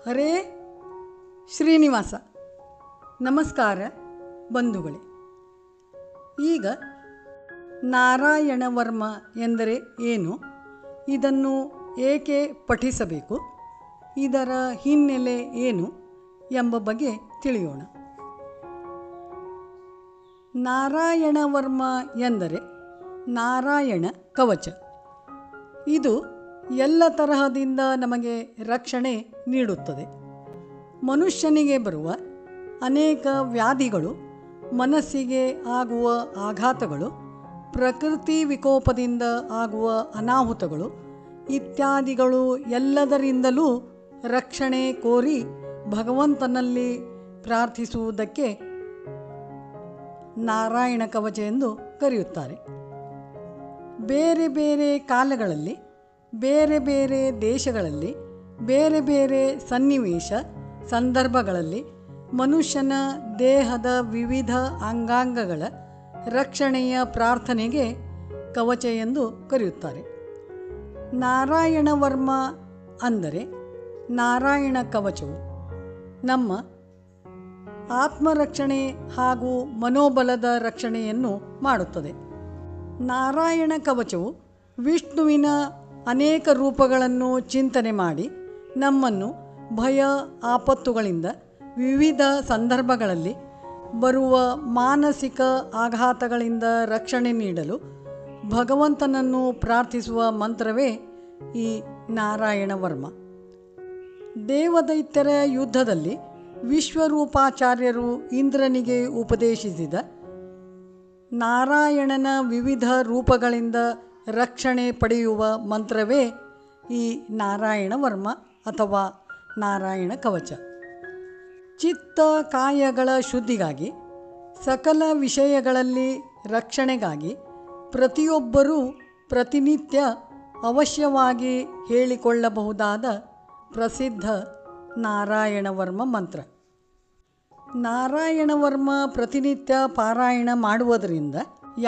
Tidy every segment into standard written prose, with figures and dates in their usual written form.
ಹರೇ ಶ್ರೀನಿವಾಸ. ನಮಸ್ಕಾರ ಬಂಧುಗಳೇ. ಈಗ ನಾರಾಯಣ ವರ್ಮ ಎಂದರೆ ಏನು, ಇದನ್ನು ಏಕೆ ಪಠಿಸಬೇಕು, ಇದರ ಹಿನ್ನೆಲೆ ಏನು ಎಂಬ ಬಗ್ಗೆ ತಿಳಿಯೋಣ. ನಾರಾಯಣ ವರ್ಮ ಎಂದರೆ ನಾರಾಯಣ ಕವಚ. ಇದು ಎಲ್ಲ ತರಹದಿಂದ ನಮಗೆ ರಕ್ಷಣೆ ನೀಡುತ್ತದೆ. ಮನುಷ್ಯನಿಗೆ ಬರುವ ಅನೇಕ ವ್ಯಾಧಿಗಳು, ಮನಸ್ಸಿಗೆ ಆಗುವ ಆಘಾತಗಳು, ಪ್ರಕೃತಿ ವಿಕೋಪದಿಂದ ಆಗುವ ಅನಾಹುತಗಳು ಇತ್ಯಾದಿಗಳು ಎಲ್ಲದರಿಂದಲೂ ರಕ್ಷಣೆ ಕೋರಿ ಭಗವಂತನಲ್ಲಿ ಪ್ರಾರ್ಥಿಸುವುದಕ್ಕೆ ನಾರಾಯಣ ಕವಚ ಎಂದು ಕರೆಯುತ್ತಾರೆ. ಬೇರೆ ಬೇರೆ ಕಾಲಗಳಲ್ಲಿ, ಬೇರೆ ಬೇರೆ ದೇಶಗಳಲ್ಲಿ, ಬೇರೆ ಬೇರೆ ಸನ್ನಿವೇಶ ಸಂದರ್ಭಗಳಲ್ಲಿ ಮನುಷ್ಯನ ದೇಹದ ವಿವಿಧ ಅಂಗಾಂಗಗಳ ರಕ್ಷಣೆಯ ಪ್ರಾರ್ಥನೆಗೆ ಕವಚ ಎಂದು ಕರೆಯುತ್ತಾರೆ. ನಾರಾಯಣ ವರ್ಮ ಅಂದರೆ ನಾರಾಯಣ ಕವಚವು ನಮ್ಮ ಆತ್ಮರಕ್ಷಣೆ ಹಾಗೂ ಮನೋಬಲದ ರಕ್ಷಣೆಯನ್ನು ಮಾಡುತ್ತದೆ. ನಾರಾಯಣ ಕವಚವು ವಿಷ್ಣುವಿನ ಅನೇಕ ರೂಪಗಳನ್ನು ಚಿಂತನೆ ಮಾಡಿ ನಮ್ಮನ್ನು ಭಯ ಆಪತ್ತುಗಳಿಂದ, ವಿವಿಧ ಸಂದರ್ಭಗಳಲ್ಲಿ ಬರುವ ಮಾನಸಿಕ ಆಘಾತಗಳಿಂದ ರಕ್ಷಣೆ ನೀಡಲು ಭಗವಂತನನ್ನು ಪ್ರಾರ್ಥಿಸುವ ಮಂತ್ರವೇ ಈ ನಾರಾಯಣ ವರ್ಮ. ದೇವದೈತ್ಯರ ಯುದ್ಧದಲ್ಲಿ ವಿಶ್ವರೂಪಾಚಾರ್ಯರು ಇಂದ್ರನಿಗೆ ಉಪದೇಶಿಸಿದ ನಾರಾಯಣನ ವಿವಿಧ ರೂಪಗಳಿಂದ ರಕ್ಷಣೆ ಪಡೆಯುವ ಮಂತ್ರವೇ ಈ ನಾರಾಯಣ ವರ್ಮ ಅಥವಾ ನಾರಾಯಣ ಕವಚ. ಚಿತ್ತ ಕಾಯಗಳ ಶುದ್ಧಿಗಾಗಿ, ಸಕಲ ವಿಷಯಗಳಲ್ಲಿ ರಕ್ಷಣೆಗಾಗಿ ಪ್ರತಿಯೊಬ್ಬರೂ ಪ್ರತಿನಿತ್ಯ ಅವಶ್ಯವಾಗಿ ಹೇಳಿಕೊಳ್ಳಬಹುದಾದ ಪ್ರಸಿದ್ಧ ನಾರಾಯಣ ವರ್ಮ ಮಂತ್ರ. ನಾರಾಯಣ ವರ್ಮ ಪ್ರತಿನಿತ್ಯ ಪಾರಾಯಣ ಮಾಡುವುದರಿಂದ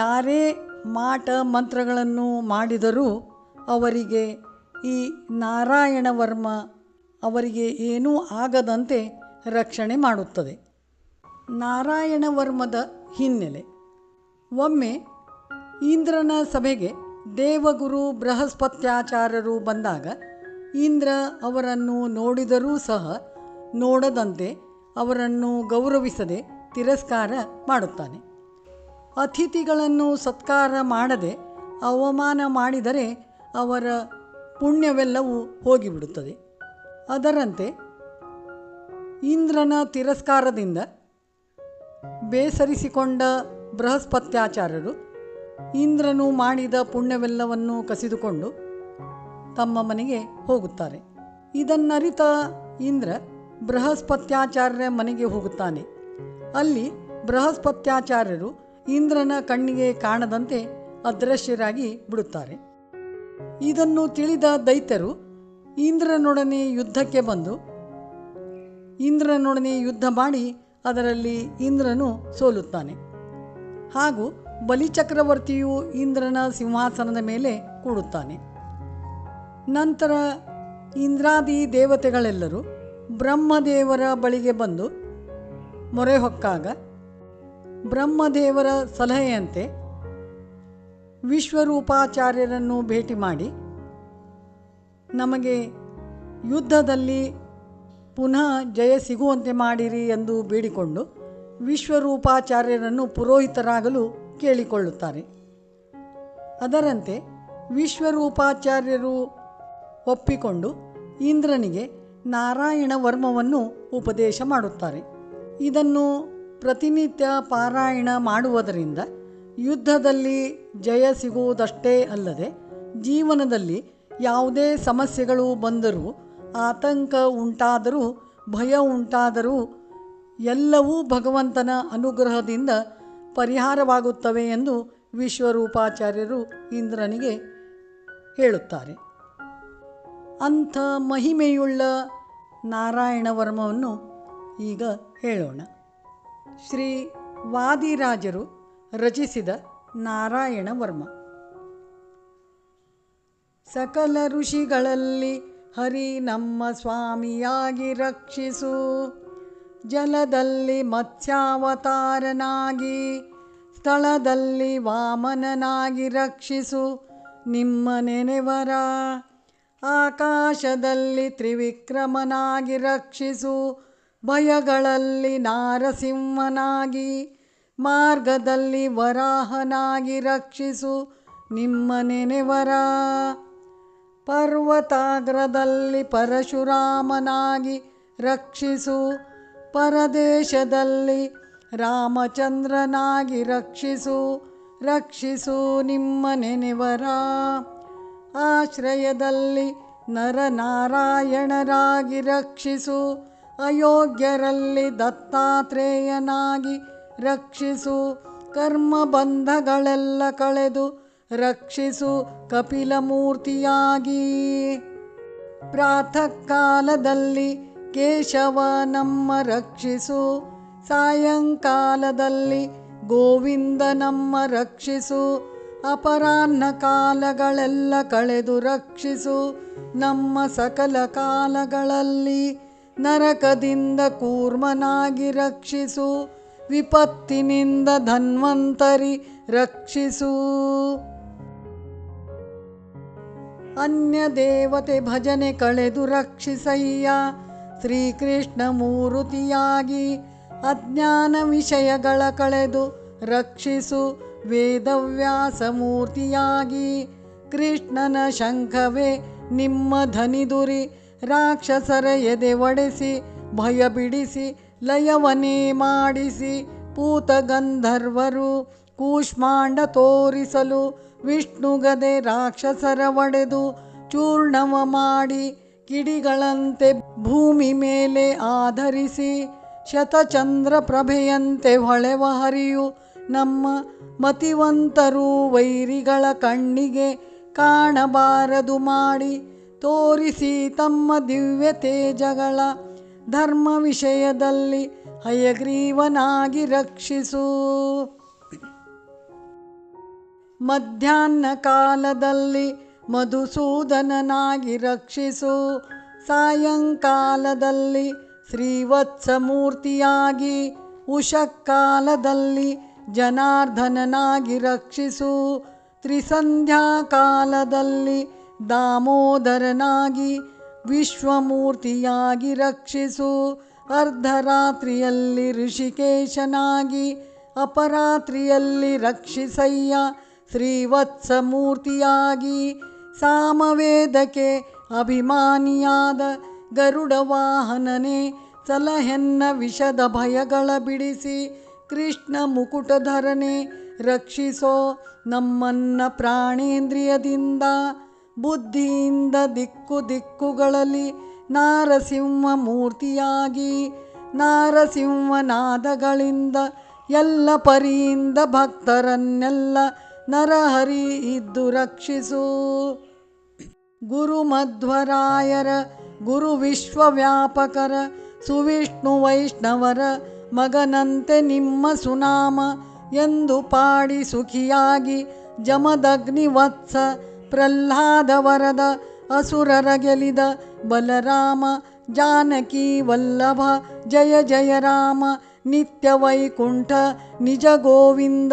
ಯಾರೇ ಮಾಟ ಮಂತ್ರಗಳನ್ನು ಮಾಡಿದರೂ ಅವರಿಗೆ ಈ ನಾರಾಯಣ ವರ್ಮ ಅವರಿಗೆ ಏನೂ ಆಗದಂತೆ ರಕ್ಷಣೆ ಮಾಡುತ್ತದೆ. ನಾರಾಯಣ ವರ್ಮದ ಹಿನ್ನೆಲೆ: ಒಮ್ಮೆ ಇಂದ್ರನ ಸಭೆಗೆ ದೇವಗುರು ಬೃಹಸ್ಪತ್ಯಾಚಾರ್ಯರು ಬಂದಾಗ ಇಂದ್ರ ಅವರನ್ನು ನೋಡಿದರೂ ಸಹ ನೋಡದಂತೆ ಅವರನ್ನು ಗೌರವಿಸದೆ ತಿರಸ್ಕಾರ ಮಾಡುತ್ತಾನೆ. ಅತಿಥಿಗಳನ್ನು ಸತ್ಕಾರ ಮಾಡದೆ ಅವಮಾನ ಮಾಡಿದರೆ ಅವರ ಪುಣ್ಯವೆಲ್ಲವೂ ಹೋಗಿಬಿಡುತ್ತದೆ. ಅದರಂತೆ ಇಂದ್ರನ ತಿರಸ್ಕಾರದಿಂದ ಬೇಸರಿಸಿಕೊಂಡ ಬೃಹಸ್ಪತ್ಯಾಚಾರ್ಯರು ಇಂದ್ರನು ಮಾಡಿದ ಪುಣ್ಯವೆಲ್ಲವನ್ನು ಕಸಿದುಕೊಂಡು ತಮ್ಮ ಮನೆಗೆ ಹೋಗುತ್ತಾರೆ. ಇದನ್ನರಿತ ಇಂದ್ರ ಬೃಹಸ್ಪತ್ಯಾಚಾರ್ಯರ ಮನೆಗೆ ಹೋಗುತ್ತಾನೆ. ಅಲ್ಲಿ ಬೃಹಸ್ಪತ್ಯಾಚಾರ್ಯರು ಇಂದ್ರನ ಕಣ್ಣಿಗೆ ಕಾಣದಂತೆ ಅದೃಶ್ಯರಾಗಿ ಬಿಡುತ್ತಾರೆ. ಇದನ್ನು ತಿಳಿದ ದೈತ್ಯರು ಇಂದ್ರನೊಡನೆ ಯುದ್ಧಕ್ಕೆ ಬಂದು ಇಂದ್ರನೊಡನೆ ಯುದ್ಧ ಮಾಡಿ ಅದರಲ್ಲಿ ಇಂದ್ರನು ಸೋಲುತ್ತಾನೆ. ಹಾಗೂ ಬಲಿಚಕ್ರವರ್ತಿಯು ಇಂದ್ರನ ಸಿಂಹಾಸನದ ಮೇಲೆ ಕೂಡುತ್ತಾನೆ. ನಂತರ ಇಂದ್ರಾದಿ ದೇವತೆಗಳೆಲ್ಲರೂ ಬ್ರಹ್ಮದೇವರ ಬಳಿಗೆ ಬಂದು ಮೊರೆ ಹೊಕ್ಕಾಗ ಬ್ರಹ್ಮದೇವರ ಸಲಹೆಯಂತೆ ವಿಶ್ವರೂಪಾಚಾರ್ಯರನ್ನು ಭೇಟಿ ಮಾಡಿ ನಮಗೆ ಯುದ್ಧದಲ್ಲಿ ಪುನಃ ಜಯ ಸಿಗುವಂತೆ ಮಾಡಿರಿ ಎಂದು ಬೇಡಿಕೊಂಡು ವಿಶ್ವರೂಪಾಚಾರ್ಯರನ್ನು ಪುರೋಹಿತರಾಗಲು ಕೇಳಿಕೊಳ್ಳುತ್ತಾರೆ. ಅದರಂತೆ ವಿಶ್ವರೂಪಾಚಾರ್ಯರು ಒಪ್ಪಿಕೊಂಡು ಇಂದ್ರನಿಗೆ ನಾರಾಯಣ ವರ್ಮವನ್ನು ಉಪದೇಶ ಮಾಡುತ್ತಾರೆ. ಇದನ್ನು ಪ್ರತಿನಿತ್ಯ ಪಾರಾಯಣ ಮಾಡುವುದರಿಂದ ಯುದ್ಧದಲ್ಲಿ ಜಯ ಸಿಗುವುದಷ್ಟೇ ಅಲ್ಲದೆ ಜೀವನದಲ್ಲಿ ಯಾವುದೇ ಸಮಸ್ಯೆಗಳು ಬಂದರೂ, ಆತಂಕ ಉಂಟಾದರೂ, ಭಯ ಉಂಟಾದರೂ ಎಲ್ಲವೂ ಭಗವಂತನ ಅನುಗ್ರಹದಿಂದ ಪರಿಹಾರವಾಗುತ್ತವೆ ಎಂದು ವಿಶ್ವರೂಪಾಚಾರ್ಯರು ಇಂದ್ರನಿಗೆ ಹೇಳುತ್ತಾರೆ. ಅಂಥ ಮಹಿಮೆಯುಳ್ಳ ನಾರಾಯಣ ವರ್ಮವನ್ನು ಈಗ ಹೇಳೋಣ. ಶ್ರೀ ವಾದಿರಾಜರು ರಚಿಸಿದ ನಾರಾಯಣ ವರ್ಮ. ಸಕಲ ಋಷಿಗಳಲ್ಲಿ ಹರಿ ನಮ್ಮ ಸ್ವಾಮಿಯಾಗಿ ರಕ್ಷಿಸು. ಜಲದಲ್ಲಿ ಮತ್ಸ್ಯಾವತಾರನಾಗಿ ಸ್ಥಳದಲ್ಲಿ ವಾಮನನಾಗಿ ರಕ್ಷಿಸು ನಿಮ್ಮ ನೆನೆವರ. ಆಕಾಶದಲ್ಲಿ ತ್ರಿವಿಕ್ರಮನಾಗಿ ರಕ್ಷಿಸು ಭಯಗಳಲ್ಲಿ ನಾರಸಿಂಹನಾಗಿ. ಮಾರ್ಗದಲ್ಲಿ ವರಾಹನಾಗಿ ರಕ್ಷಿಸು ನಿಮ್ಮ ನೆನೆವರ. ಪರ್ವತಾಗ್ರದಲ್ಲಿ ಪರಶುರಾಮನಾಗಿ ರಕ್ಷಿಸು. ಪರದೇಶದಲ್ಲಿ ರಾಮಚಂದ್ರನಾಗಿ ರಕ್ಷಿಸು ನಿಮ್ಮ ನೆನೆವರ. ಆಶ್ರಯದಲ್ಲಿ ನರನಾರಾಯಣರಾಗಿ ರಕ್ಷಿಸು. ಅಯೋಗ್ಯರಲ್ಲಿ ದತ್ತಾತ್ರೇಯನಾಗಿ ರಕ್ಷಿಸು. ಕರ್ಮಬಂಧಗಳೆಲ್ಲ ಕಳೆದು ರಕ್ಷಿಸು ಕಪಿಲಮೂರ್ತಿಯಾಗಿ. ಪ್ರಾತಃ ಕಾಲದಲ್ಲಿ ಕೇಶವ ನಮ್ಮ ರಕ್ಷಿಸು. ಸಾಯಂಕಾಲದಲ್ಲಿ ಗೋವಿಂದ ನಮ್ಮ ರಕ್ಷಿಸು. ಅಪರಾಹ್ನ ಕಾಲಗಳೆಲ್ಲ ಕಳೆದು ರಕ್ಷಿಸು ನಮ್ಮ ಸಕಲ ಕಾಲಗಳಲ್ಲಿ. ನರಕದಿಂದ ಕೂರ್ಮನಾಗಿ ರಕ್ಷಿಸು. ವಿಪತ್ತಿನಿಂದ ಧನ್ವಂತರಿ ರಕ್ಷಿಸು. ಅನ್ಯ ದೇವತೆ ಭಜನೆ ಕಳೆದು ರಕ್ಷಿಸಯ್ಯ ಶ್ರೀಕೃಷ್ಣ ಮೂರುತಿಯಾಗಿ. ಅಜ್ಞಾನ ವಿಷಯಗಳ ಕಳೆದು ರಕ್ಷಿಸು ವೇದವ್ಯಾಸ ಮೂರ್ತಿಯಾಗಿ. ಕೃಷ್ಣನ ಶಂಖವೇ ನಿಮ್ಮ ಧನಿದುರಿ. ರಾಕ್ಷಸರ ಎದೆ ಒಡೆಸಿ ಭಯ ಬಿಡಿಸಿ ಲಯವನೇ ಮಾಡಿಸಿ. ಪೂತ ಗಂಧರ್ವರು ಕೂಷ್ಮಾಂಡ ತೋರಿಸಲು ವಿಷ್ಣುಗದೆ ರಾಕ್ಷಸರ ಒಡೆದು ಚೂರ್ಣವ ಮಾಡಿ. ಕಿಡಿಗಳಂತೆ ಭೂಮಿ ಮೇಲೆ ಆಧರಿಸಿ ಶತಚಂದ್ರ ಪ್ರಭೆಯಂತೆ ಹೊಳೆವ ಹರಿಯು ನಮ್ಮ ಮತಿವಂತರು ವೈರಿಗಳ ಕಣ್ಣಿಗೆ ಕಾಣಬಾರದು ಮಾಡಿ. ತೋರಿಸಿ ತಮ್ಮ ದಿವ್ಯ ತೇಜಗಳ ಧರ್ಮ ವಿಷಯದಲ್ಲಿ ಹಯಗ್ರೀವನಾಗಿ ರಕ್ಷಿಸು. ಮಧ್ಯಾಹ್ನ ಕಾಲದಲ್ಲಿ ಮಧುಸೂದನನಾಗಿ ರಕ್ಷಿಸು. ಸಾಯಂಕಾಲದಲ್ಲಿ ಶ್ರೀವತ್ಸಮೂರ್ತಿಯಾಗಿ. ಉಷಃಕಾಲದಲ್ಲಿ ಜನಾರ್ದನನಾಗಿ ರಕ್ಷಿಸು. ತ್ರಿಸಂಧ್ಯಾಕಾಲದಲ್ಲಿ ದಾಮೋದರನಾಗಿ ವಿಶ್ವಮೂರ್ತಿಯಾಗಿ ರಕ್ಷಿಸು. ಅರ್ಧರಾತ್ರಿಯಲ್ಲಿ ಋಷಿಕೇಶನಾಗಿ. ಅಪರಾತ್ರಿಯಲ್ಲಿ ರಕ್ಷಿಸಯ್ಯ ಶ್ರೀವತ್ಸಮೂರ್ತಿಯಾಗಿ. ಸಾಮವೇದಕ್ಕೆ ಅಭಿಮಾನಿಯಾದ ಗರುಡ ವಾಹನನೇ ಸಲಹೆನ್ನ ವಿಷದ ಭಯಗಳ ಬಿಡಿಸಿ. ಕೃಷ್ಣ ಮುಕುಟಧರನೇ ರಕ್ಷಿಸೋ ನಮ್ಮನ್ನ ಪ್ರಾಣೇಂದ್ರಿಯದಿಂದ. ಬುದ್ಧಿಯಿಂದ ದಿಕ್ಕು ದಿಕ್ಕುಗಳಲ್ಲಿ ನಾರಸಿಂಹ ಮೂರ್ತಿಯಾಗಿ. ನಾರಸಿಂಹನಾದಗಳಿಂದ ಎಲ್ಲ ಪರಿಯಿಂದ ಭಕ್ತರನ್ನೆಲ್ಲ ನರಹರಿ ಇದ್ದು ರಕ್ಷಿಸು. ಗುರು ಮಧ್ವರಾಯರ ಗುರು ವಿಶ್ವವ್ಯಾಪಕರ ಸುವಿಷ್ಣು ವೈಷ್ಣವರ ಮಗನಂತೆ ನಿಮ್ಮ ಸುನಾಮ ಎಂದು ಪಾಡಿ ಸುಖಿಯಾಗಿ. ಜಮದಗ್ನಿವತ್ಸ ಪ್ರಹ್ಲಾದ ವರದ ಅಸುರರ ಗೆಲಿದ ಬಲರಾಮ. ಜಾನಕಿ ವಲ್ಲಭ ಜಯ ಜಯ ರಾಮ. ನಿತ್ಯ ವೈಕುಂಠ ನಿಜ ಗೋವಿಂದ.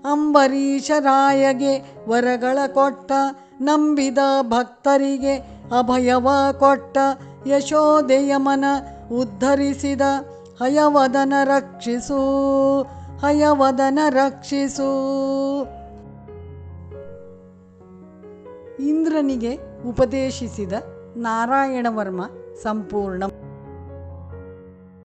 ಅಂಬರೀಷರಾಯಗೆ ವರಗಳ ಕೊಟ್ಟ. ನಂಬಿದ ಭಕ್ತರಿಗೆ ಅಭಯವ ಕೊಟ್ಟ. ಯಶೋದೆಯ ಮನ ಉದ್ಧರಿಸಿದ ಹಯವದನ ರಕ್ಷಿಸು. ಹಯವದನ ರಕ್ಷಿಸು. ಇಂದ್ರನಿಗೆ ಉಪದೇಶಿಸಿದ ನಾರಾಯಣವರ್ಮ ಸಂಪೂರ್ಣ.